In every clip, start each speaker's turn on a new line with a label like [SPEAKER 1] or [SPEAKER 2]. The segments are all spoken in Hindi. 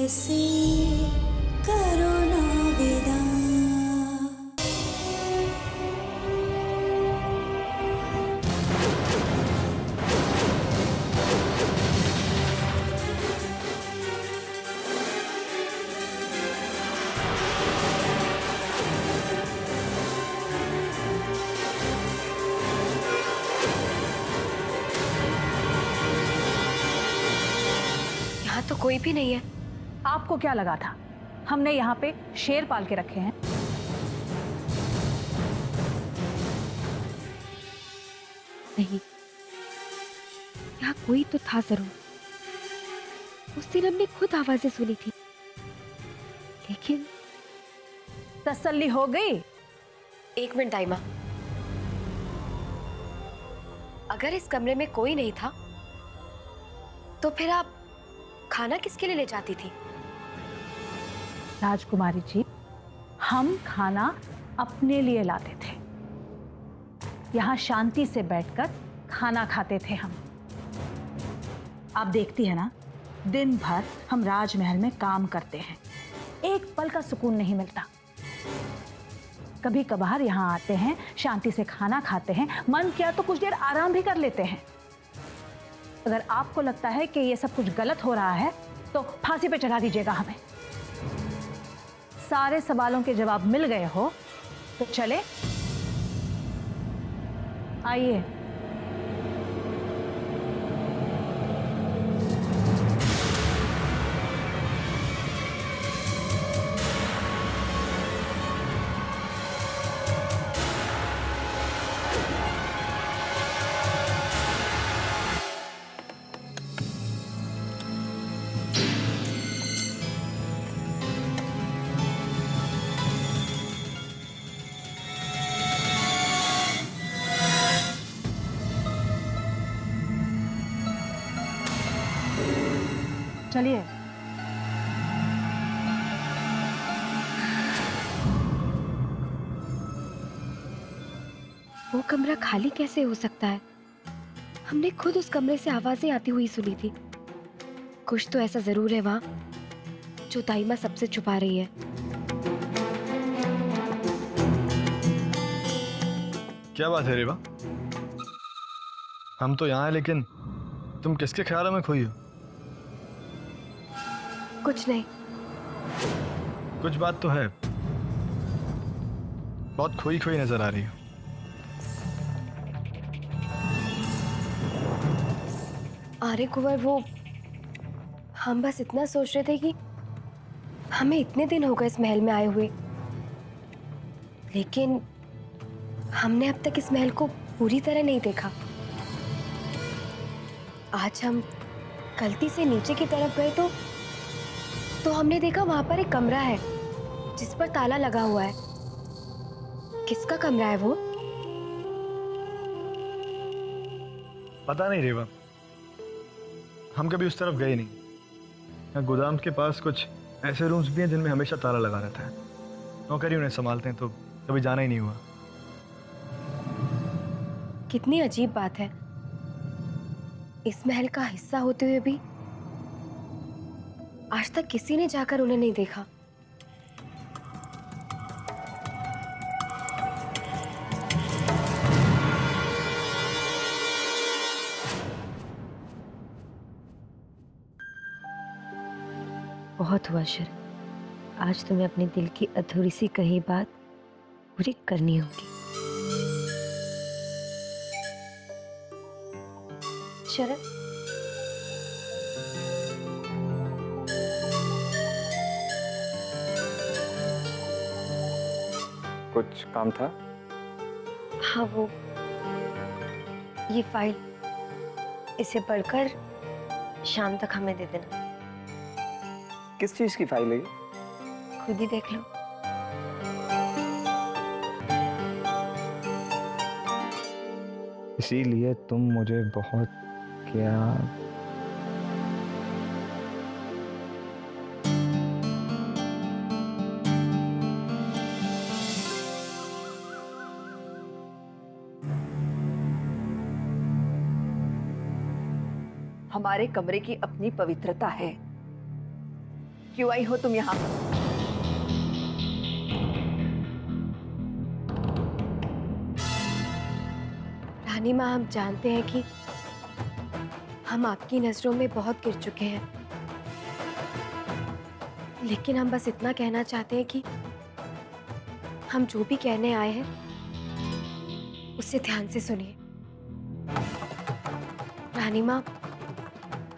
[SPEAKER 1] से करो ना विदा।
[SPEAKER 2] यहाँ तो कोई भी नहीं है।
[SPEAKER 3] आपको क्या लगा था हमने यहाँ पे शेर पाल के रखे हैं?
[SPEAKER 2] नहीं, यहाँ कोई तो था जरूर। उस दिन हमने खुद आवाजें सुनी थी, लेकिन
[SPEAKER 3] तसल्ली हो गई?
[SPEAKER 2] एक मिनट दाइमा, अगर इस कमरे में कोई नहीं था तो फिर आप खाना किसके लिए ले जाती थी?
[SPEAKER 3] राजकुमारी जी, हम खाना अपने लिए लाते थे। यहाँ शांति से बैठकर खाना खाते थे हम। आप देखती है ना, दिन भर हम राजमहल में काम करते हैं, एक पल का सुकून नहीं मिलता। कभी कभार यहाँ आते हैं, शांति से खाना खाते हैं, मन किया तो कुछ देर आराम भी कर लेते हैं। अगर आपको लगता है कि ये सब कुछ गलत हो रहा है तो फांसी पे चढ़ा दीजिएगा हमें। सारे सवालों के जवाब मिल गए हो तो चले, आइए। चलिए।
[SPEAKER 2] वो कमरा खाली कैसे हो सकता है? हमने खुद उस कमरे से आवाजें आती हुई सुनी थी। कुछ तो ऐसा जरूर है वहां जो दाइमा सबसे छुपा रही है।
[SPEAKER 4] क्या बात है रेवा? हम तो यहाँ हैं, लेकिन तुम किसके ख्यालों में खोई हो?
[SPEAKER 2] कुछ नहीं।
[SPEAKER 4] कुछ बात तो है, बहुत खोई खोई नजर आ रही हो।
[SPEAKER 2] अरे कुंवर, वो हम बस इतना सोच रहे थे कि हमें इतने दिन हो गए इस महल में आए हुए, लेकिन हमने अब तक इस महल को पूरी तरह नहीं देखा। आज हम गलती से नीचे की तरफ गए तो हमने देखा वहां पर एक कमरा है जिस पर ताला लगा हुआ है। किसका कमरा है वो?
[SPEAKER 4] पता नहीं रेवा, हम कभी उस तरफ गए नहीं। यहाँ गोदाम के पास कुछ ऐसे रूम्स भी हैं जिनमें हमेशा ताला लगा रहता है। नौकरी उन्हें संभालते हैं, तो कभी जाना ही नहीं हुआ।
[SPEAKER 2] कितनी अजीब बात है, इस महल का हिस्सा होते हुए भी आज तक किसी ने जाकर उन्हें नहीं देखा। बहुत हुआ शर, आज तुम्हें अपने दिल की अधूरी सी कही बात पूरी करनी होगी। शरद,
[SPEAKER 5] कुछ काम था?
[SPEAKER 2] हाँ, वो ये फाइल, इसे पढ़कर शाम तक हमें दे देना।
[SPEAKER 5] किस चीज की फाइल है ये?
[SPEAKER 2] खुद ही देख लो।
[SPEAKER 5] इसीलिए तुम मुझे बहुत क्या
[SPEAKER 6] हमारे कमरे की अपनी पवित्रता है। क्यों आई हो तुम यहाँ?
[SPEAKER 2] रानी माँ, हम जानते हैं कि हम आपकी नजरों में बहुत गिर चुके हैं, लेकिन हम बस इतना कहना चाहते हैं कि हम जो भी कहने आए हैं उसे ध्यान से सुनिए। रानी माँ,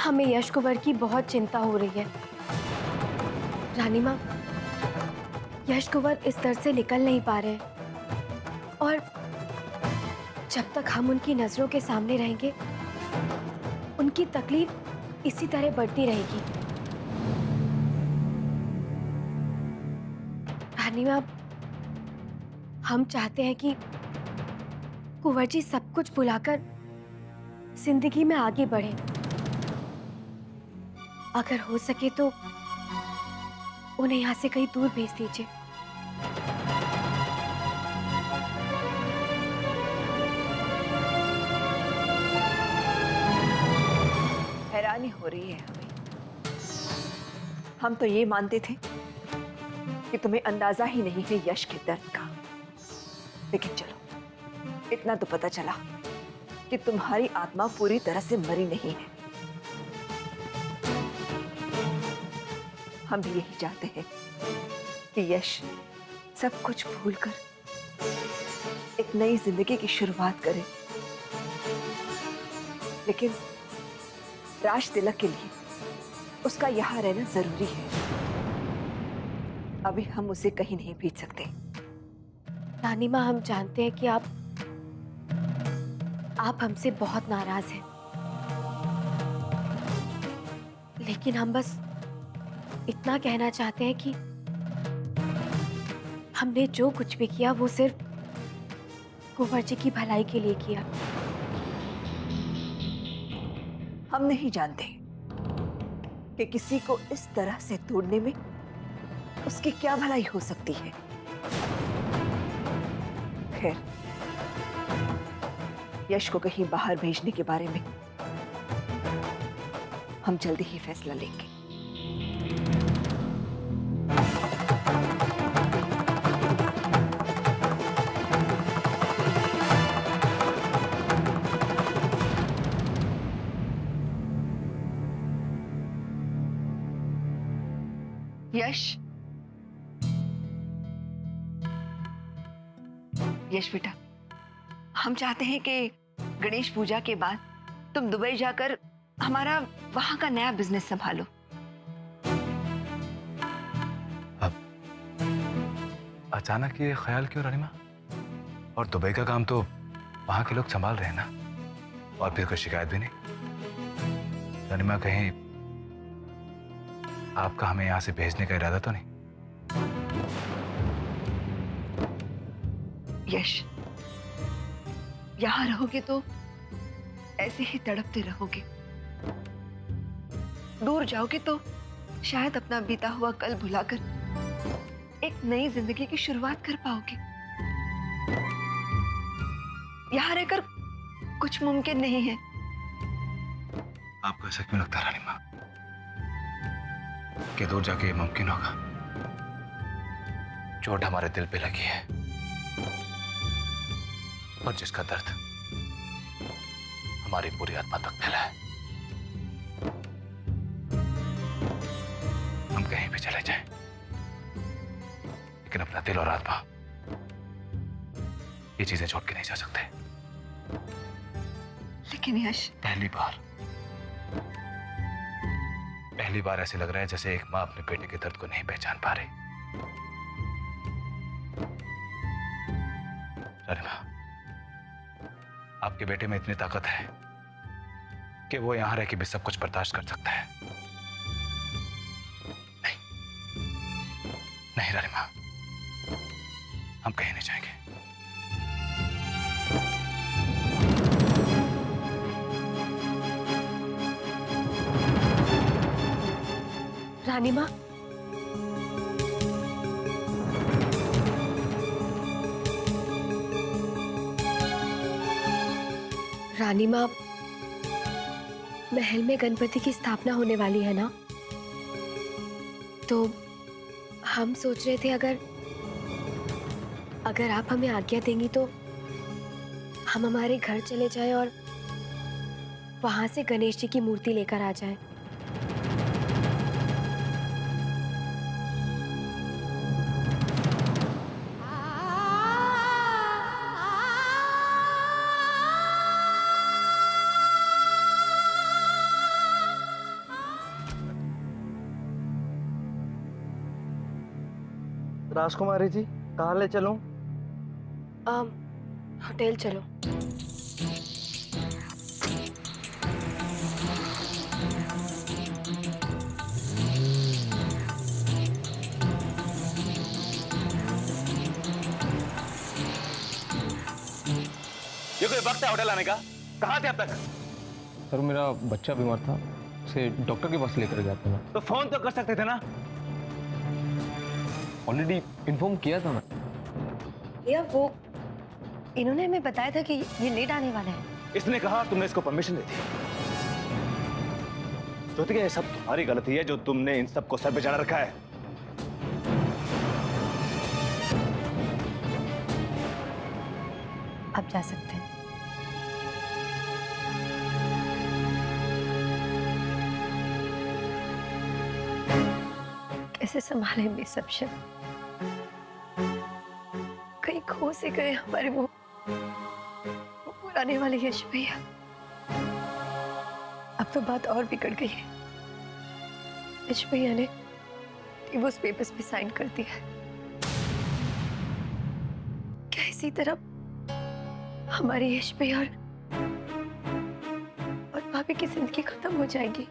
[SPEAKER 2] हमें यश कुंवर की बहुत चिंता हो रही है। रानी माँ, यश कुंवर इस दर से निकल नहीं पा रहे हैं और जब तक हम उनकी नजरों के सामने रहेंगे उनकी तकलीफ इसी तरह बढ़ती रहेगी। रानी माँ, हम चाहते हैं कि कुंवर जी सब कुछ भुलाकर जिंदगी में आगे बढ़े। अगर हो सके तो उन्हें यहाँ से कहीं दूर भेज दीजिए।
[SPEAKER 6] हैरानी हो रही है हमें। हम तो ये मानते थे कि तुम्हें अंदाजा ही नहीं है यश के दर्द का, लेकिन चलो इतना तो पता चला कि तुम्हारी आत्मा पूरी तरह से मरी नहीं है। हम भी यही चाहते हैं कि यश सब कुछ भूलकर एक नई जिंदगी की शुरुआत करे, लेकिन राज तिलक के लिए उसका यहाँ रहना जरूरी है। अभी हम उसे कहीं नहीं भेज सकते।
[SPEAKER 2] रानी माँ, हम जानते हैं कि आप हमसे बहुत नाराज हैं, लेकिन हम बस इतना कहना चाहते हैं कि हमने जो कुछ भी किया वो सिर्फ कुंवर जी की भलाई के लिए किया।
[SPEAKER 6] हम नहीं जानते कि किसी को इस तरह से तोड़ने में उसकी क्या भलाई हो सकती है। खैर, यश को कहीं बाहर भेजने के बारे में हम जल्दी ही फैसला लेंगे। यश बेटा, हम चाहते हैं कि गणेश पूजा के बाद तुम दुबई जाकर हमारा वहां का नया बिजनेस संभालो।
[SPEAKER 7] अब अचानक ये ख्याल क्यों रानी माँ? और दुबई का काम तो वहां के लोग संभाल रहे हैं ना, और फिर कोई शिकायत भी नहीं। रानी माँ, कहीं आपका हमें यहां से भेजने का इरादा तो नहीं?
[SPEAKER 6] यश, यहां रहोगे तो ऐसे ही तड़पते रहोगे। दूर जाओगे तो शायद अपना बीता हुआ कल भुलाकर एक नई जिंदगी की शुरुआत कर पाओगे। यहां रहकर कुछ मुमकिन नहीं है।
[SPEAKER 7] आपको ऐसा क्यों लगता है रानी माँ कि दूर जाके ये मुमकिन होगा? चोट हमारे दिल पे लगी है और जिसका दर्द हमारी पूरी आत्मा तक फैला है। हम कहीं भी चले जाएं, लेकिन अपना दिल और आत्मा ये चीजें छोड़ के नहीं जा सकते।
[SPEAKER 6] लेकिन यश,
[SPEAKER 7] पहली बार ऐसे लग रहा है जैसे एक माँ अपने बेटे के दर्द को नहीं पहचान पा रही। अरे माँ, आपके बेटे में इतनी ताकत है कि वो यहां रह के भी सब कुछ बर्दाश्त कर सकता है। नहीं नहीं रानी माँ, हम कहीं नहीं जाएंगे।
[SPEAKER 2] रानी माँ, रानी माँ, महल में गणपति की स्थापना होने वाली है ना? तो हम सोच रहे थे अगर आप हमें आज्ञा देंगी तो हम हमारे घर चले जाएं और वहां से गणेश जी की मूर्ति लेकर आ जाएं।
[SPEAKER 8] राजकुमारी जी, कहाँ ले चलूं?
[SPEAKER 2] होटल चलो।
[SPEAKER 7] ये कोई वक्त है होटल आने का? कहाँ थे अब तक?
[SPEAKER 5] सर मेरा बच्चा बीमार था, उसे डॉक्टर के पास लेकर गया था मैं।
[SPEAKER 7] तो फोन तो कर सकते थे ना?
[SPEAKER 5] ऑलरेडी इन्फॉर्म किया था मैं।
[SPEAKER 2] भैया वो इन्होंने हमें बताया था कि ये लेट आने वाला है।
[SPEAKER 7] इसने कहा, तुमने इसको परमिशन दी थी। तो ये सब तुम्हारी गलती है जो तुमने इन सबको सर पे चढ़ा रखा है।
[SPEAKER 2] आप जा सकते हैं। कैसे संभाले भी सब शब्द? कहीं खो से गए हमारे वो पुराने वाले यश भैया। अब तो बात और बिगड़ गई है। यश भैया ने डिवोर्स पेपर्स पे साइन कर दिया है। क्या इसी तरह हमारे यश भैया और भाभी की जिंदगी खत्म हो जाएगी?